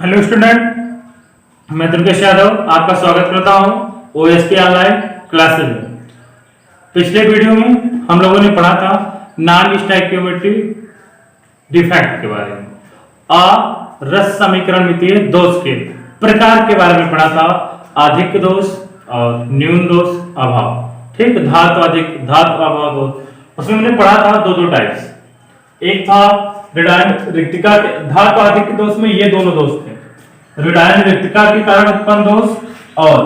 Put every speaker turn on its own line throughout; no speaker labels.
Hello student, मैं दुर्गेश यादव आपका स्वागत करता हूं ओएसपी ऑनलाइन क्लासेस में। पिछले वीडियो में हम लोगों ने पढ़ा था नॉन स्टोइकियोमेट्री डिफेक्ट के बारे में, रस समीकरण मितीय दोष के प्रकार के बारे में पढ़ा था, अधिक दोष और न्यून दोष अभाव। ठीक, धातु अधिक धातु अभाव दोष। उसमें हमने पढ़ा था दो टाइप्स। एक था ऋणायन रिक्तिका के धातु अधिक दोष में ये दोनों दोष थे, ऋणायन रिक्तिका के कारण उत्पन्न दोष और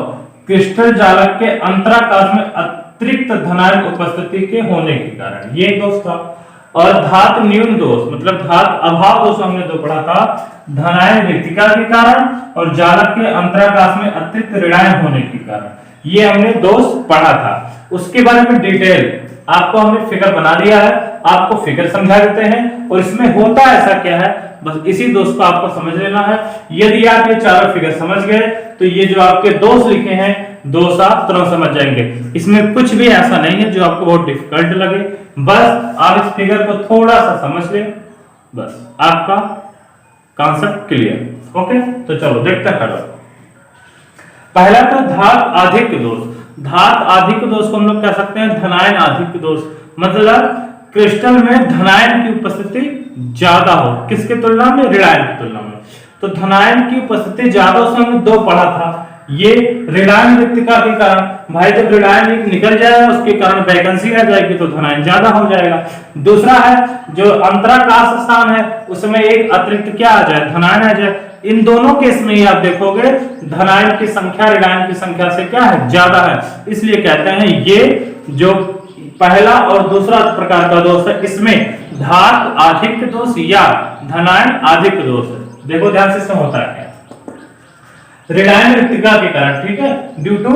क्रिस्टल जालक के अंतराकाश में अतिरिक्त धनायन उपस्थिति के होने के कारण ये दोष था। और धातु न्यून दोष मतलब धातु अभाव दोष हमने दो पढ़ा था, धनायन रिक्तिका के कारण और जालक के अंतराकाश में अतिरिक्त ऋणायन होने के कारण, ये हमने दोष पढ़ा था। उसके बारे में डिटेल आपको हमने फिगर बना दिया है, आपको फिगर समझा देते हैं और इसमें होता ऐसा क्या है, बस इसी दोष को आपको समझ लेना है। यदि आप ये चारों फिगर समझ गए तो ये जो आपके दोष लिखे हैं दोष आप तुरंत समझ जाएंगे। इसमें कुछ भी ऐसा नहीं है जो आपको बहुत डिफिकल्ट लगे, बस आप इस फिगर को थोड़ा सा समझ लें, बस आपका कॉन्सेप्ट क्लियर। ओके, तो चलो देखते हैं। पहला तो धातु अधिक दोष। धातु अधिक दोष को हम लोग कह सकते हैं धनायन अधिक दोष, मतलब क्रिस्टल में धनायन की उपस्थिति ज्यादा हो, किसके तुलना में, ऋणायन की तुलना में। तो धनायन की उपस्थिति ज्यादा, उसमें हमने दो पढ़ा था, ये ऋणायन रिक्तिका के कारण, भाई जब ऋणायन निकल जाएगा उसके कारण वैकेंसी आ जाएगी तो धनायन ज्यादा हो जाएगा। दूसरा है जो अंतराकाश स्थान है उसमें एक अतिरिक्त क्या आ जाए, धनायन आ जाए। इन दोनों केस में ही आप देखोगे धनायन की संख्या ऋणायन की संख्या से क्या है, ज्यादा है। इसलिए कहते हैं ये जो पहला और दूसरा प्रकार का दोष है, इसमें धातु अधिक दोष या धनायन अधिक दोष है। देखो ध्यान से इसमें होता है ऋणायन रिक्तिका के कारण, ठीक है, ड्यू टू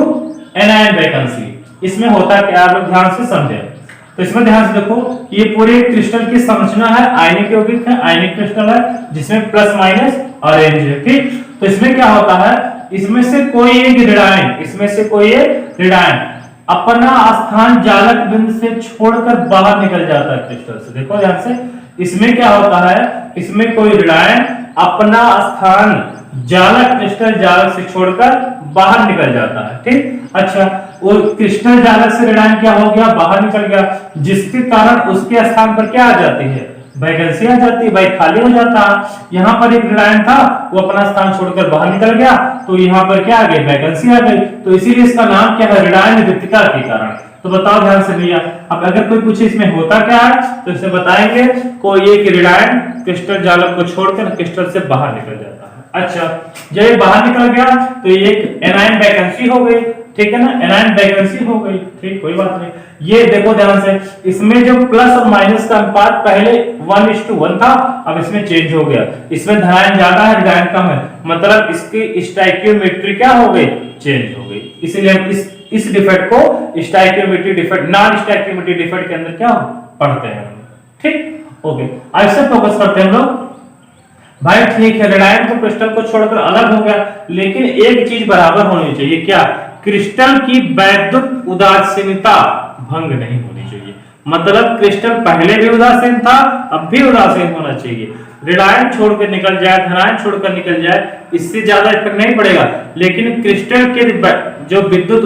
एनायन वैकेंसी। इसमें होता क्या, आप लोग ध्यान से समझें। तो इसमें ध्यान से देखो, ये पूरे क्रिस्टल की संरचना है, आयनिक यौगिक है, आयनिक क्रिस्टल है जिसमें प्लस माइनस ऑरेंज है। ठीक, तो इसमें क्या होता है, इसमें से कोई एक ऋणायन, इसमें से कोई एक ऋणायन अपना स्थान जालक बिंदु से छोड़कर बाहर निकल जाता है क्रिस्टल से। देखो ध्यान से, इसमें क्या होता है, इसमें कोई ऋणायन अपना स्थान जालक क्रिस्टल जालक से छोड़कर बाहर निकल जाता है। ठीक, अच्छा, वो क्रिस्टल जालक से ऋणायन क्या हो गया, बाहर निकल गया, जिसके कारण उसके स्थान पर क्या आ जाती है, वैकेंसी आ जाती है, भाई खाली हो जाता है। यहाँ पर एक ऋणायन था, वो अपना स्थान छोड़कर बाहर निकल गया तो यहाँ पर क्या आ गई, वैकेंसी आ गई। तो इसीलिए इसका नाम क्या है, ऋणायन रिक्तिका के कारण। तो बताओ ध्यान से भैया, अब अगर कोई पूछे इसमें होता क्या है तो इसे बताएंगे कोई एक ऋणायन क्रिस्टल जालक को छोड़कर क्रिस्टल से बाहर निकल जाता है। अच्छा, जब ये बाहर निकल गया तो ये एक एनायन वैकेंसी हो गई, ठीक है ना, एनायन वैकेंसी हो गई। ठीक, कोई बात नहीं। ये देखो ध्यान से, इसमें जो प्लस और माइनस का अनुपात पहले 1:1 था, अब इसमें चेंज हो गया, इसमें धनायन ज्यादा है ऋणायन कम है, मतलब इसकी स्टोइकियोमेट्री क्या हो गई, चेंज हो गई। इसीलिए हम इस डिफेक्ट को stoichiometry defect, non stoichiometry defect के अंदर क्या पढ़ते हैं। ठीक, ओके, अब से फोकस करते हैं हम लोग। भाई ठीक है, ऋणायन को क्रिस्टल को छोड़कर अलग हो गया, लेकिन एक चीज बराबर होनी चाहिए, क्या, क्रिस्टल की वैद्युत उदासीनता भंग नहीं होनी चाहिए। मतलब क्रिस्टल पहले भी उदासीन था, अब भी उदासीन होना चाहिए। ऋणायन छोड़कर निकल जाए, धनायन छोड़कर निकल जाए, इससे ज्यादा इफेक्ट नहीं पड़ेगा, लेकिन क्रिस्टल के जो विद्युत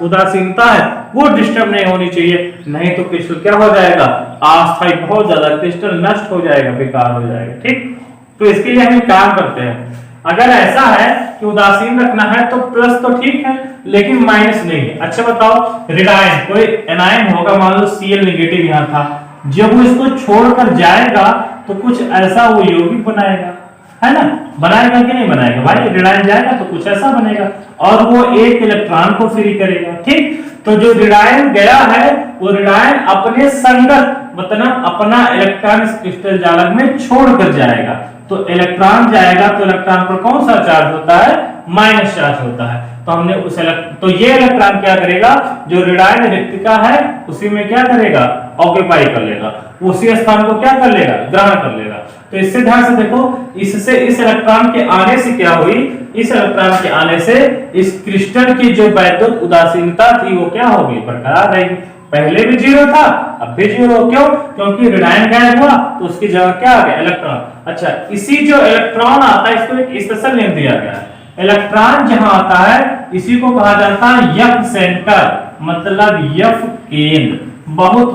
उदासीनता है वो डिस्टर्ब नहीं होनी चाहिए, नहीं तो क्रिस्टल क्या हो जाएगा, अस्थायी, बहुत ज्यादा क्रिस्टल नष्ट हो जाएगा, बेकार हो जाएगा। ठीक, तो इसके लिए हम काम करते हैं, अगर ऐसा है कि उदासीन रखना है तो प्लस तो ठीक है लेकिन माइनस नहीं है। अच्छा बताओ, ऋणायन कोई एनायन होगा, मान लो Cl नेगेटिव यहाँ था, जब वो इसको छोड़कर जाएगा तो कुछ ऐसा वो यौगिक बनाएगा, है ना, बनाएगा कि नहीं बनाएगा, भाई ऋणायन जाएगा तो कुछ ऐसा बनेगा और वो एक इलेक्ट्रॉन को फ्री करेगा। ठीक, तो जो ऋणायन गया है वो ऋणायन अपने संगत मतलब अपना इलेक्ट्रॉन इस क्रिस्टल जालक में छोड़कर जाएगा, तो इलेक्ट्रॉन जाएगा तो इलेक्ट्रॉन पर कौन सा चार्ज होता है, माइनस चार्ज होता है। तो हमने तो ये इलेक्ट्रॉन क्या करेगा, जो ऋणायन रिक्तिका है उसी में क्या करेगा, ऑक्यूपाई कर लेगा, उसी स्थान को क्या कर लेगा, ग्रहण कर लेगा। तो इससे ध्यान से देखो, इससे इस इलेक्ट्रॉन के आने से क्या हुई, इस इलेक्ट्रॉन के आने से इस क्रिस्टल की जो वैद्युत उदासीनता थी वो क्या होगी, बरकरार रहेगी। पहले भी जीरो था, अब भी जीरो। क्यों? क्योंकि ऋणायन गायब हुआ तो उसकी जगह क्या आ गया? इलेक्ट्रॉन। अच्छा, इसी जो इलेक्ट्रॉन आता है इसको एक स्पेशल नेम दिया गया है। इलेक्ट्रॉन जहां आता है इसी को कहा जाता है एफ सेंटर, मतलब एफ केंद्र। बहुत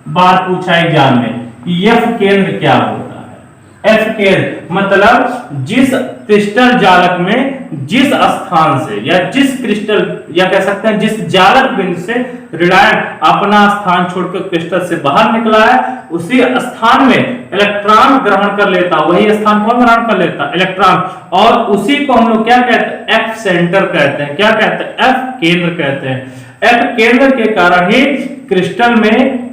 बार पूछा एग्जाम में एफ केंद्र क्या होता है? एफ केंद्र मतलब जिस क्रिस्टल जालक में जिस स्थान से या जिस क्रिस्टल या कह सकते हैं जिस जालक बिंदु से ऋणायन अपना स्थान छोड़कर क्रिस्टल से बाहर निकला है, उसी स्थान में इलेक्ट्रॉन ग्रहण कर लेता। वही स्थान कौन ग्रहण कर लेता? इलेक्ट्रॉन। और उसी को हम लोग क्या कहते हैं? एफ सेंटर कहते हैं। क्या कहते हैं? एफ केंद्र कहते हैं। एफ केंद्र के कारण ही क्रिस्टल में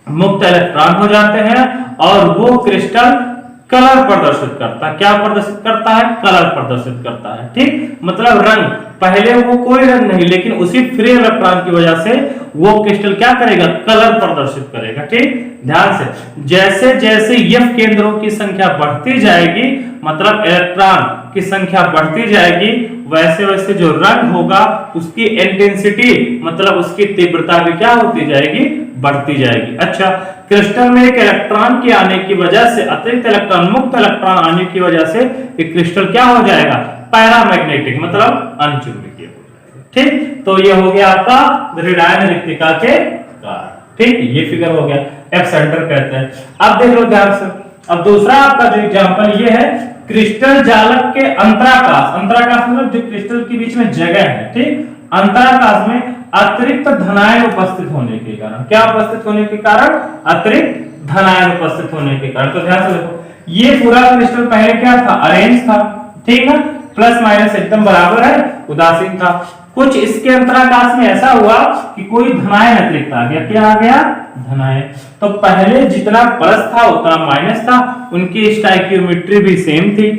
मुक्त इलेक्ट्रॉन हो जाते हैं और वो क्रिस्टल कलर प्रदर्शित करता है। क्या प्रदर्शित करता है? कलर प्रदर्शित करता है। ठीक, मतलब रंग। पहले वो कोई रंग नहीं, लेकिन उसी फ्री इलेक्ट्रॉन की वजह से वो क्रिस्टल क्या करेगा? कलर प्रदर्शित करेगा। ठीक, ध्यान से, जैसे जैसे एफ केंद्रों की संख्या बढ़ती जाएगी, मतलब इलेक्ट्रॉन की संख्या बढ़ती जाएगी, वैसे वैसे जो रंग होगा उसकी इंटेंसिटी मतलब उसकी तीव्रता भी क्या होती जाएगी? बढ़ती जाएगी। अच्छा, क्रिस्टल में एक इलेक्ट्रॉन के आने की वजह से, अतिरिक्त इलेक्ट्रॉन, मुक्त इलेक्ट्रॉन आने की वजह से एक क्रिस्टल क्या हो जाएगा? पैरामैग्नेटिक, मतलब अनचुंबकीय हो जाएगा। ठीक, तो ये हो गया आपका ऋणायन रिक्तिका के कारण। ठीक, ये फिगर हो गया, एफ सेंटर कहते हैं। अब देख लो ध्यान से, अब दूसरा आपका जो एग्जांपल ये है क्रिस्टल जालक के अंतराकाश। अंतराकाश मतलब जो क्रिस्टल के बीच में जगह है। ठीक, अंतराकाश में अतिरिक्त धनायन उपस्थित होने के कारण। क्या उपस्थित होने के कारण? अतिरिक्त धनायन उपस्थित होने के कारण। तो ध्यान से देखो, ये पूरा क्रिस्टल पहले क्या था? अरेंज था। ठीक है, प्लस माइनस एकदम बराबर है, उदासीन था। कुछ इसके अंतराकाश में ऐसा हुआ कि कोई धनायन अतिरिक्त आ गया। क्या आ गया? धनायन। तो पहले जितना प्लस था उतना माइनस था, उनकी स्टाइकियोमेट्री भी सेम थी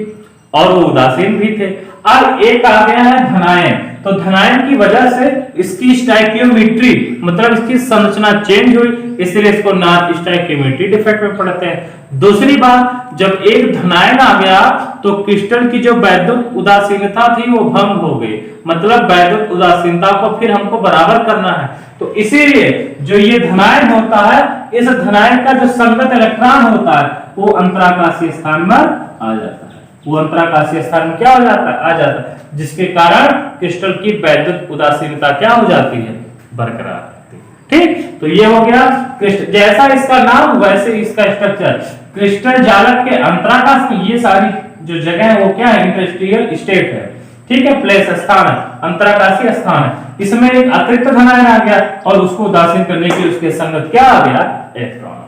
और वो उदासीन भी थे। अब एक आ गया है धनायन, तो धनायन की वजह से इसकी स्टाइकियोमेट्री मतलब इसकी संरचना चेंज हुई, इसलिए इसको नॉन स्टाइकियोमेट्री डिफेक्ट में पढ़ते हैं। दूसरी बात, जब एक धनायन आ गया तो क्रिस्टल की जो वैद्युत उदासीनता थी वो भंग हो गई, मतलब वैद्युत उदासीनता को फिर हमको बराबर करना है। तो इसीलिए जो ये धनायन होता है, इस धनायन का जो संगत इलेक्ट्रॉन होता है वो अंतराकाशीय स्थान में आ जाता है। वो अंतराकाशीय स्थान में क्या हो जाता है? आ जाता है, जिसके कारण क्रिस्टल की वैद्युत उदासीनता क्या हो जाती है? बरकरार रहती है। ठीक, तो ये हो गया क्रिस्टल, जैसा इसका नाम वैसे इसका स्ट्रक्चर। क्रिस्टल जालक के अंतराकाश में ये सारी जो जगह है वो क्या है? इंटरस्टिशियल स्टेट है। ठीक है, प्लेस स्थान है, अंतराकाशीय स्थान है। इसमें एक अतिरिक्त धनायन आ गया और उसको उदासीन करने के लिए उसके संगत क्या आ गया? इलेक्ट्रॉन।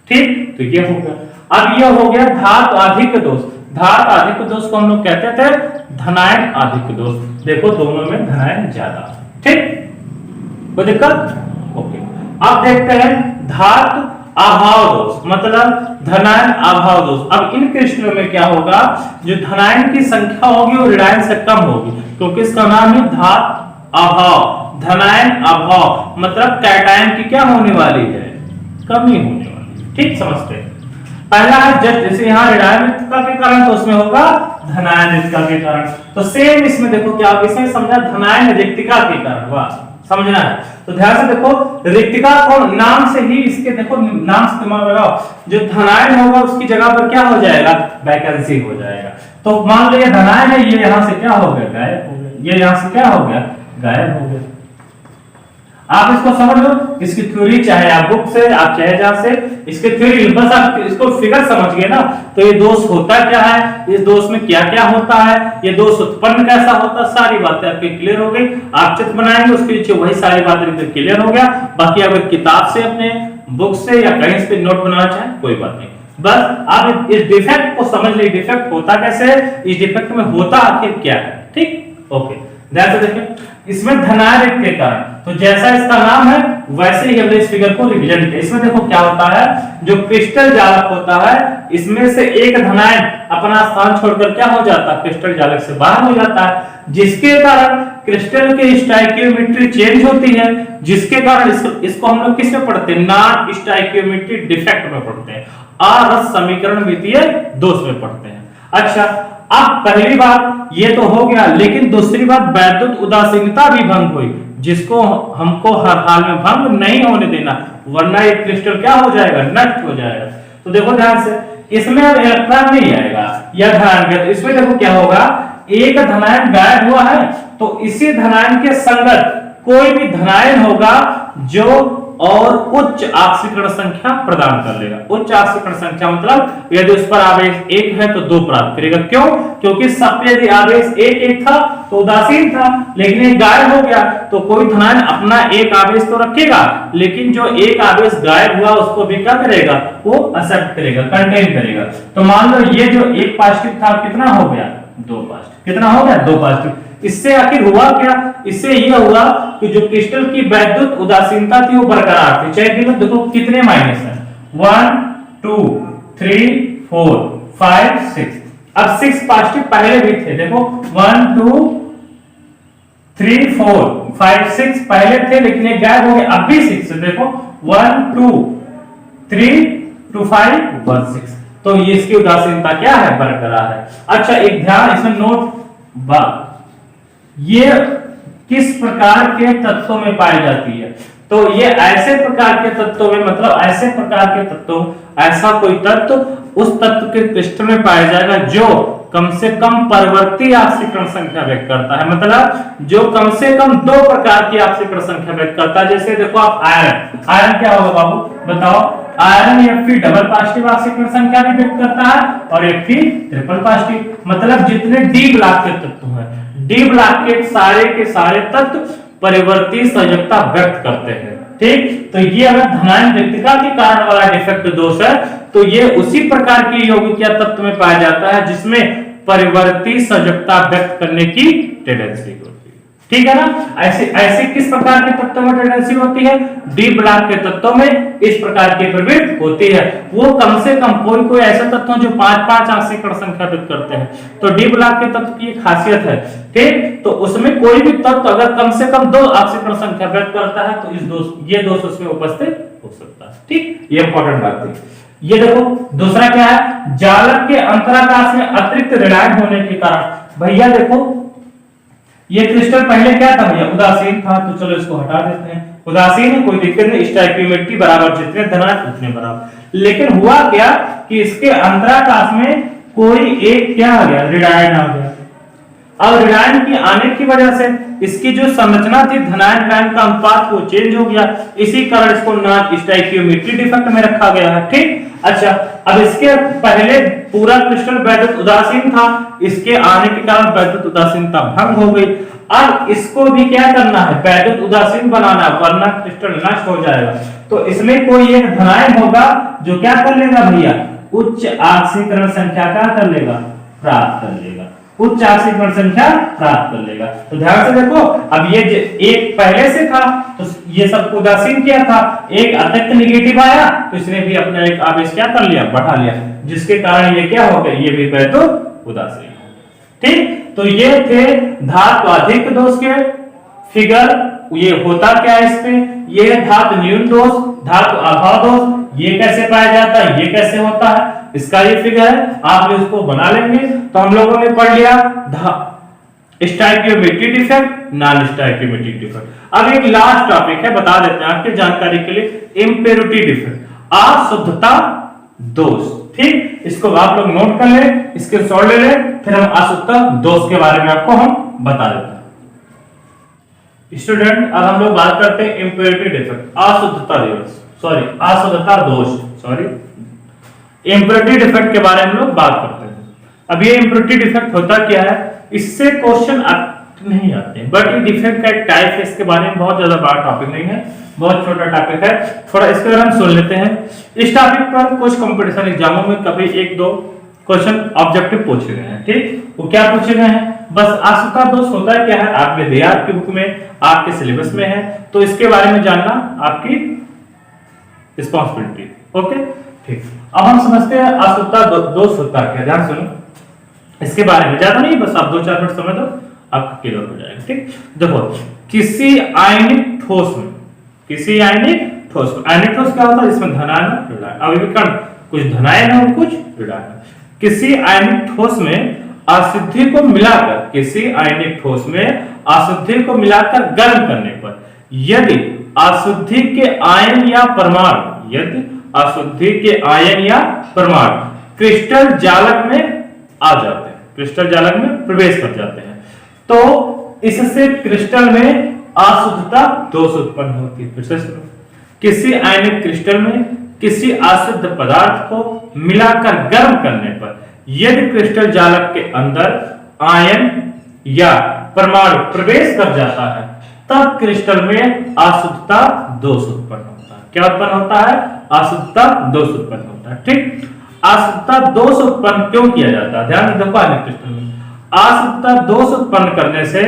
ठीक, तो ये हो गया। अब ये हो गया धातु आधिक्य दोष। धातु आधिक्य दोष को हम लोग कहते थे धनायन आधिक्य दोष। देखो दोनों में धनायन ज्यादा। ठीक, कोई दिक्कत? ओके, अब देखते हैं धातु अभाव दोष, मतलब धनायन अभाव दोष। अब इन क्रिस्टलों में क्या होगा? जो धनायन की संख्या होगी वो ऋणायन से कम होगी, क्योंकि इसका नाम है धातु अभाव। धनायन अभाव मतलब कैटायन की क्या होने वाली है? कमी होने वाली। ठीक, समझते हैं। पहला है जस्ट जैसे यहाँ ऋणायन रिक्तिका के कारण, तो उसमें होगा धनायन रिक्तिका के कारण। तो सेम इसमें देखो क्या इसमें समझा धनायन रिक्तिका के कारण, वाह समझना है। तो ध्यान से देखो, रिक्तिका को नाम से ही इसके देखो नाम से दिमाग लगाओ, जो धनायन होगा उसकी जगह पर क्या हो जाएगा? वैकेंसी हो जाएगा। तो मान लो ये धनायन है, ये यहाँ से क्या हो गया? गायब हो गया। ये यहाँ से क्या हो गया? गायब हो गया। आप इसको समझ लो, इसकी थ्योरी चाहे आप बुक से आप चाहे जहां से, इसके थ्योरी बस आप इसको फिगर समझ गए ना, तो ये दोष होता क्या है, इस दोष में क्या क्या होता है, ये दोष उत्पन्न कैसा होता है, सारी बातें आपके क्लियर हो गई। आप चित्र बनाएंगे उसके नीचे वही सारी बातें क्लियर हो गया। बाकी अगर किताब से अपने बुक से या कहीं से नोट बनाना चाहे कोई बात नहीं, बस आप इस डिफेक्ट को समझ लीजिए। डिफेक्ट होता कैसे, इस डिफेक्ट में होता आखिर क्या है। ठीक, ओके, ध्यान से देखें। इसमें धनायन रिक्तिका के कारण, तो जैसा इसका नाम है वैसे ही हमने इस फिगर को रिप्रेजेंट किया। इसमें देखो क्या होता है, जो क्रिस्टल जालक होता है इसमें से एक धनायन अपना स्थान छोड़कर क्या हो जाता है? क्रिस्टल जालक से बाहर हो जाता है, जिसके कारण क्रिस्टल की स्टाइकियोमेट्री चेंज होती है, जिसके कारण इसको हम लोग किस में पढ़ते हैं? नॉन स्टाइकियोमेट्री डिफेक्ट में पढ़ते हैं, आरस समीकरण मितीय दोष में पढ़ते हैं। अच्छा, अब पहली बात ये तो हो गया, लेकिन दूसरी बात वैद्युत उदासीनता भी भंग हुई। जिसको हमको हर हाल में भंग नहीं होने देना, वरना ये क्रिस्टल क्या हो जाएगा, नष्ट हो जाएगा। तो देखो ध्यान से, इसमें अब इलेक्ट्रॉन नहीं आएगा या धनायन गया, तो इसमें देखो क्या होगा, एक धनायन गायब हुआ है तो इसी धनायन के संगत कोई भी धनायन होगा जो और उच्च ऑक्सीकरण संख्या प्रदान कर लेगा। उच्च ऑक्सीकरण संख्या मतलब यदि उस पर आवेश 1 है तो 2 प्राप्त करेगा। क्यों? क्योंकि सब पे यदि आवेश 1 था तो उदासीन था, लेकिन ये गायब हो गया तो कोई धनायन अपना एक आवेश तो रखेगा, लेकिन जो एक आवेश गायब हुआ उसको भी क्या करेगा, वो एक्सेप्ट करेगा, कंटेन करेगा। तो मान लो ये जो एक पॉजिटिव था कितना हो गया, 2 पॉजिटिव। कितना हो गया, 2 पॉजिटिव। इससे आखिर हुआ क्या, इससे यह हुआ कि जो क्रिस्टल की वैद्युत उदासीनता थी वो बरकरार थी, चाहे देखो कितने माइनस है, 1 2 3 4 5 6। अब 6 पॉजिटिव पहले भी थे, देखो 1 2 3 4 5 6 पहले थे, लेकिन ये गायब हो गए, अब भी 6 है, देखो 1 2 3 2 5 1 6। तो ये इसकी उदासीनता क्या है, बरकरार है। अच्छा एक ध्यान, इसमें नोट, ये किस प्रकार के तत्वों में पाई जाती है, तो ये ऐसे प्रकार के तत्वों में, मतलब ऐसे प्रकार के तत्वों, ऐसा कोई तत्व उस तत्व के क्रिस्टल में पाया जाएगा जो कम से कम परिवर्ती ऑक्सीकरण संख्या व्यक्त करता है, मतलब जो कम से कम 2 प्रकार की ऑक्सीकरण संख्या व्यक्त करता है। जैसे देखो आप आयरन क्या होगा बाबू बताओ, आयरन Fe डबल पॉजिटिव ऑक्सीकरण संख्या भी व्यक्त करता है और Fe ट्रिपल पॉजिटिव, मतलब जितने डी ब्लॉक के तत्व हैं, डी ब्लॉक के सारे तत्व परिवर्ती संयोजकता व्यक्त करते हैं। ठीक, तो ये अगर धनायन व्यक्तिका के कारण वाला डिफेक्ट दोष है तो ये उसी प्रकार के यौगिक या तत्व में पाया जाता है जिसमें परिवर्ती संयोजकता व्यक्त करने की टेंडेंसी होती है। ठीक है ना, ऐसे किस प्रकार के तत्वों में टेंडेंसी होती है, डी ब्लॉक के तत्वों में इस प्रकार की प्रवृत्ति होती है। वो कम से कम कोई ऐसे तत्व जो 5-5 ऑक्सीकरण संख्या व्यक्त करते हैं, तो डी ब्लॉक के तत्व की एक खासियत है। ठीक, तो उसमें कोई भी तत्व अगर कम से कम 2 ऑक्सीकरण संख्या व्यक्त करता है तो ये दोष उसमें उपस्थित हो सकता है। ठीक, ये इंपॉर्टेंट बात है। ये देखो दूसरा क्या है, जालक के अंतराकाश में अतिरिक्त ऋणायन होने के कारण, भैया देखो ये क्रिस्टल पहले क्या था भैया, उदासीन था, तो चलो इसको हटा देते हैं, उदासीन है कोई दिक्कत नहीं, स्टोइकियोमेट्री बराबर जितने धनायन उतने बराबर। लेकिन हुआ क्या कि इसके अंतराकाश में कोई एक क्या आ गया, ऋणायन आ गया। अब ऋणायन की आने की वजह से इसकी जो संरचना थी धनायन ऋणायन का अनुपात वो चेंज हो गया, इसी कारण इसको नॉन स्टोइकियोमेट्री डिफेक्ट में रखा गया है। ठीक, अच्छा अब इसके पहले पूरा क्रिस्टल वैद्युत उदासीन था, इसके आने के कारण वैद्युत उदासीनता भंग हो गई। अब इसको भी क्या करना है, वैद्युत उदासीन बनाना, वरना क्रिस्टल नष्ट हो जाएगा। तो इसमें कोई एक धनायन होगा जो क्या कर लेगा भैया, उच्च ऑक्सीकरण संख्या क्या कर लेगा, प्राप्त कर लेगा, उच्च ऑक्सीकरण संख्या प्राप्त कर लेगा। तो ध्यान से देखो, अब ये एक पहले से था तो ये सब उदासीन किया था, एक अतिरिक्त नेगेटिव आया तो इसने भी अपना एक आवेश क्या कर लिया, बढ़ा लिया, जिसके कारण ये क्या हो गया, ये भी वैद्युत उदासीन। ठीक, तो ये थे धातु अधिक दोष के फिगर। ये होता क्या है इसमें, ये धातु न्यून दोष, धातु अभाव दोष, ये कैसे पाया जाता है, ये कैसे होता है, इसका ये फिगर है, आप इसको बना लेंगे। तो हम लोगों ने पढ़ लिया stoichiometry defect, non stoichiometry defect. अब एक लास्ट टॉपिक है, बता देते हैं आपके जानकारी के लिए, इम्प्योरिटी डिफेक्ट, अशुद्धता दोष। ठीक, इसको आप लोग नोट कर ले, इसके शॉर्ट ले ले, फिर हम अशुद्धता दोष के बारे में आपको हम बता देते हैं। स्टूडेंट अब हम लोग बात करते हैं इम्प्योरिटी डिफेक्ट, अशुद्धता दोष, सॉरी अशुद्धता दोष, सॉरी इम्प्योरिटी डिफेक्ट के बारे में हम लोग बात करते हैं। अब ये इम्प्योरिटी डिफेक्ट होता क्या है, इससे क्वेश्चन नहीं आते, बट ये डिफेक्ट का एक टाइप है, इसके बारे में बहुत ज्यादा बड़ा टॉपिक नहीं है, बहुत छोटा टॉपिक है, थोड़ा इसके बारे में सुन लेते हैं। इस टॉपिक पर कुछ कंपटीशन एग्जामों में कभी 1-2 क्वेश्चन ऑब्जेक्टिव पूछे गए हैं। ठीक, वो क्या पूछे गए हैं, बस अशुद्धता दोष होता है क्या है, आपने दिया आपकी बुक में, आपके सिलेबस में है, तो इसके बारे में जानना आपकी रिस्पॉन्सिबिलिटी। ओके, ठीक, अब हम समझते हैं अशुद्धता दोष होता है क्या। ध्यान सुनो, इसके बारे में ज्यादा नहीं, बस आप 2-4 मिनट समझ दो, आपका क्लियर हो जाएगा। ठीक, देखो किसी आयनिक ठोस में, किसी आयनिक ठोस में, आयनिक ठोस क्या होता है, इसमें धनायन ऋणायन, अभिकर्ण कुछ धनायन है और कुछ ऋणायन। किसी आयनिक ठोस में अशुद्धि को मिलाकर, किसी आयनिक ठोस में अशुद्धि को मिलाकर गर्म करने पर यदि अशुद्धि के आयन या परमाणु क्रिस्टल जालक में आ जाते हैं, क्रिस्टल जालक में प्रवेश कर जाते हैं, तो इससे क्रिस्टल में अशुद्धता दोष उत्पन्न होती है। फिर से सुनो, किसी आयनिक क्रिस्टल में किसी अशुद्ध पदार्थ को मिलाकर गर्म करने पर यदि क्रिस्टल जालक के अंदर आयन या परमाणु प्रवेश कर जाता है तब क्रिस्टल में अशुद्धता दोष उत्पन्न होता है। क्या उत्पन्न होता है? अशुद्धता दोष उत्पन्न होता है। ठीक, अशुद्धता दोष उत्पन्न क्यों किया जाता है? ध्यान दो, आयनिक क्रिस्टल में अशुद्धता दोष उत्पन्न करने से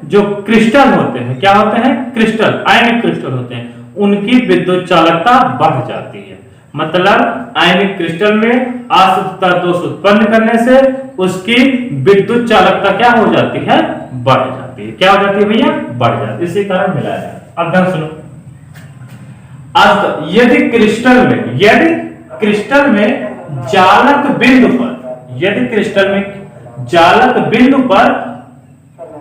जो क्रिस्टल होते हैं, क्या होते हैं? क्रिस्टल, आयनिक क्रिस्टल होते हैं, उनकी विद्युत चालकता बढ़ जाती है। मतलब आयनिक क्रिस्टल में अशुद्धता दोष उत्पन्न करने से उसकी विद्युत चालकता क्या हो जाती है? बढ़ जाती है। क्या हो जाती है भैया? बढ़ जाती है। इसी कारण मिलाया जाता है। अब ध्यान सुनो, यदि क्रिस्टल में जालक बिंदु पर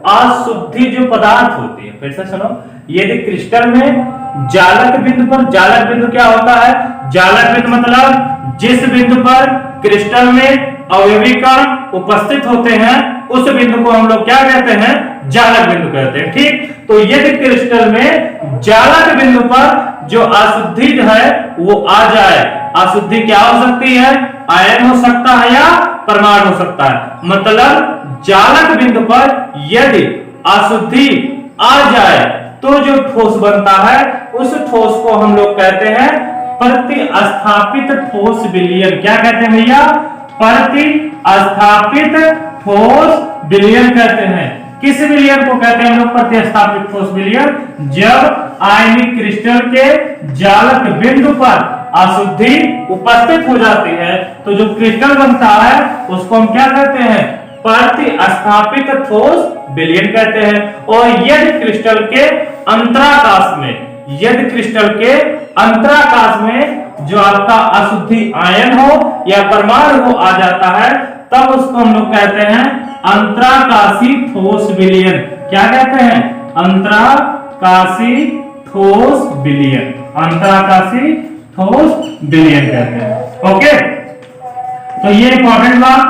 अशुद्धि जो पदार्थ होती है, फिर से सुनो, यदि क्रिस्टल में जालक बिंदु क्या होता है? जालक बिंदु मतलब जिस बिंदु पर क्रिस्टल में अवयवी कण उपस्थित होते हैं उस बिंदु को हम लोग क्या कहते हैं? जालक बिंदु कहते हैं। ठीक, तो यदि क्रिस्टल में जालक बिंदु पर जो अशुद्धि है वो आ जाए, अशुद्धि क्या हो सकती है? आयन हो सकता है या परमाणु हो सकता है। मतलब जालक बिंदु पर यदि अशुद्धि आ जाए तो जो ठोस बनता है उस ठोस को हम लोग कहते हैं प्रतिस्थापित ठोस विलयन। क्या कहते हैं भैया? प्रतिस्थापित ठोस विलयन कहते हैं। किस विलयन को कहते हैं हम लोग? प्रतिस्थापित ठोस विलयन। जब आयनिक क्रिस्टल के जालक बिंदु पर अशुद्धि उपस्थित हो जाती है तो जो क्रिस्टल बनता है उसको हम क्या कहते हैं? प्रतिस्थापित ठोस विलयन कहते हैं। और यदि क्रिस्टल के अंतराकाश में जो आपका अशुद्धि आयन हो या परमाणु हो आ जाता है तब उसको हम लोग कहते हैं अंतराकाशी ठोस विलयन। क्या कहते हैं? अंतराकाशी ठोस विलयन। अंतराकाशी ठोस विलयन कहते हैं। ओके, तो ये इंपॉर्टेंट बात,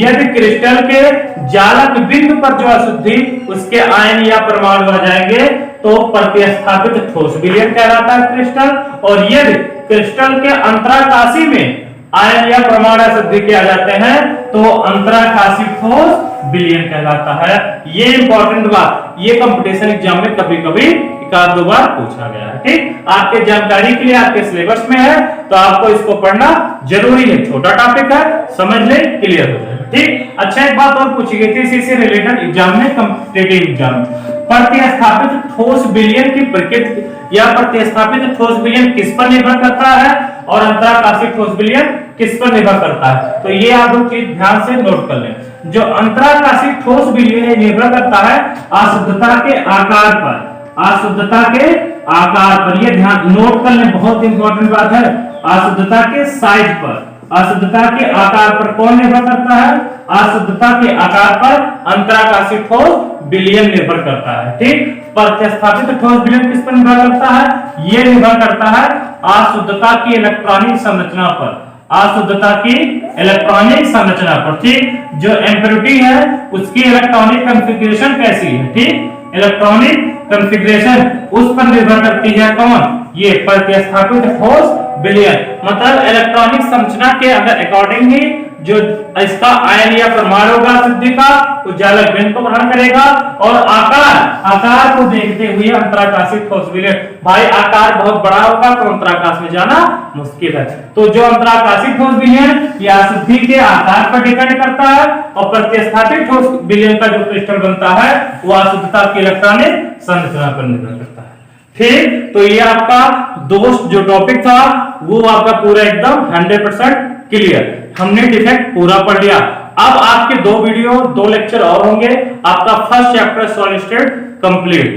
यदि क्रिस्टल के जालक बिंदु पर जो अशुद्धि उसके आयन या परमाणु आ जाएंगे तो प्रतिस्थापित ठोस विलयन कहलाता है क्रिस्टल। और यदि क्रिस्टल के अंतराकाशी में आयन या परमाणु अशुद्धि के आ जाते हैं तो अंतराकाशी ठोस विलयन कहलाता है। ये इंपॉर्टेंट बात, ये कंपटीशन एग्जाम में कभी कभी एक आध दो बार पूछा गया है। ठीक, आपके जानकारी के लिए आपके सिलेबस में है तो आपको इसको पढ़ना जरूरी है। छोटा टॉपिक है, समझ ले, क्लियर हो जाए। ठीक, अच्छा, एक बात और पूछी गई थी इसी से रिलेटेड एग्जाम में, कॉम्पिटिटिव एग्जाम में, प्रतिस्थापित ठोस विलयन की प्रकृति या प्रतिस्थापित ठोस विलयन किस पर निर्भर करता है और अंतराकाशी ठोस विलयन किस पर निर्भर करता है? तो ये आप लोग चीज ध्यान से नोट कर लें। जो अंतराकाशी ठोस विलयन निर्भर करता है अशुद्धता के आकार पर, अशुद्धता के आकार पर, ये ध्यान नोट कर लें, बहुत इंपॉर्टेंट बात है। अशुद्धता के साइज पर, अशुद्धता के आकार पर कौन निर्भर करता है? अशुद्धता के आकार पर अंतराकाशी ठोस विलयन निर्भर करता है। ठीक, प्रतिस्थापित ठोस विलयन किस पर निर्भर करता है? ये निर्भर करता है अशुद्धता की इलेक्ट्रॉनिक संरचना पर, अशुद्धता की इलेक्ट्रॉनिक संरचना पर। ठीक, जो इम्प्योरिटी है उसकी इलेक्ट्रॉनिक कॉन्फ़िगरेशन कैसी है? ठीक, इलेक्ट्रॉनिक कॉन्फ़िगरेशन उस पर निर्भर करती है। कौन? ये प्रतिस्थापित ठोस विलयन। मतलब इलेक्ट्रॉनिक संरचना के अगर अकॉर्डिंग ही जो इसका आयन या परमाणु का अशुद्धि का उस जालक बिंदु को ग्रहण करेगा और आकार को देखते हुए अंतराकाशी ठोस विलयन, भाई आकार बहुत बड़ा होगा तो अंतराकाश में जाना मुश्किल है। तो जो अंतराकाशी ठोस विलयन या अशुद्धि के आकार पर डिपेंड करता है और प्रतिस्थापित ठोस विलयन का जो क्रिस्टल बनता है वो अशुद्धता की इलेक्ट्रॉनिक संरचना पर निर्भर करता है। ठीक, तो ये आपका दोस्त जो टॉपिक था वो आपका पूरा एकदम 100% क्लियर, हमने डिफेक्ट पूरा पढ़ लिया। अब आपके 2 वीडियो 2 लेक्चर और होंगे, आपका first chapter solid state complete.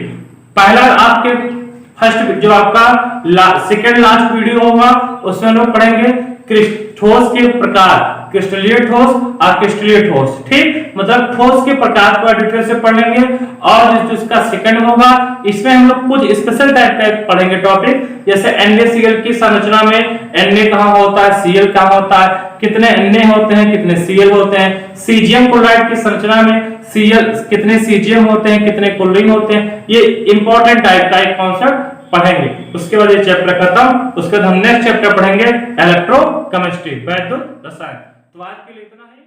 पहला आपके फर्स्ट जो आपका सेकंड लास्ट वीडियो होगा उसमें हम लोग पढ़ेंगे ठोस के प्रकार, क्रिस्टलीय ठोस अक्रिस्टलीय ठोस। ठीक, मतलब ठोस के प्रकार को डिटेल से पढ़ लेंगे। और जो इसका सेकंड होगा, इसमें हम लोग कुछ स्पेशल टाइप का पढ़ेंगे टॉपिक, जैसे NaCl की संरचना में Na कहां होता है, Cl कहां होता है, कितने Na होते हैं, कितने Cl होते हैं। सीजियम क्लोराइड की संरचना में Cl कितने सीजियम होते हैं, कितने क्लोरीन होते हैं। ये इंपॉर्टेंट टाइप का एक कॉन्सेप्ट पढ़ेंगे। उसके बाद ये चैप्टर खत्म, उसके बाद हम नेक्स्ट चैप्टर पढ़ेंगे इलेक्ट्रोकेमिस्ट्री, वैद्युत रसायन। तो आज के लिए इतना ही।